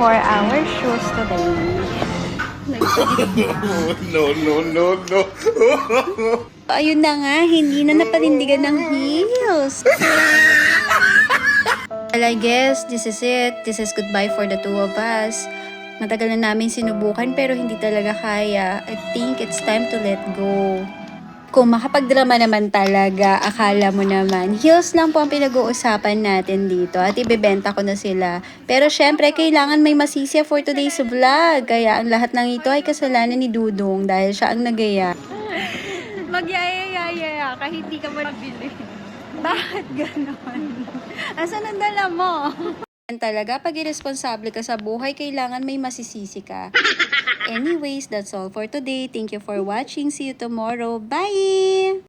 for our shoes today. No. Ayun na nga, hindi na napanindigan ng heels. Well, I guess this is it. This is goodbye for the two of us. Matagal na namin sinubukan pero hindi talaga kaya. I think it's time to let go. Kung makapagdrama naman talaga, akala mo naman, heels lang po ang pinag-uusapan natin dito at ibebenta ko na sila. Pero syempre, kailangan may masisya for today's vlog. Kaya ang lahat ng ito ay kasalanan ni Dudong dahil siya ang nagaya. Magyayayaya ka, hindi ka ba nabili? Bakit ganon? Asan ang dala mo? Talaga, pag irresponsable ka sa buhay, kailangan may masisisi ka. Anyways, that's all for today. Thank you for watching. See you tomorrow. Bye!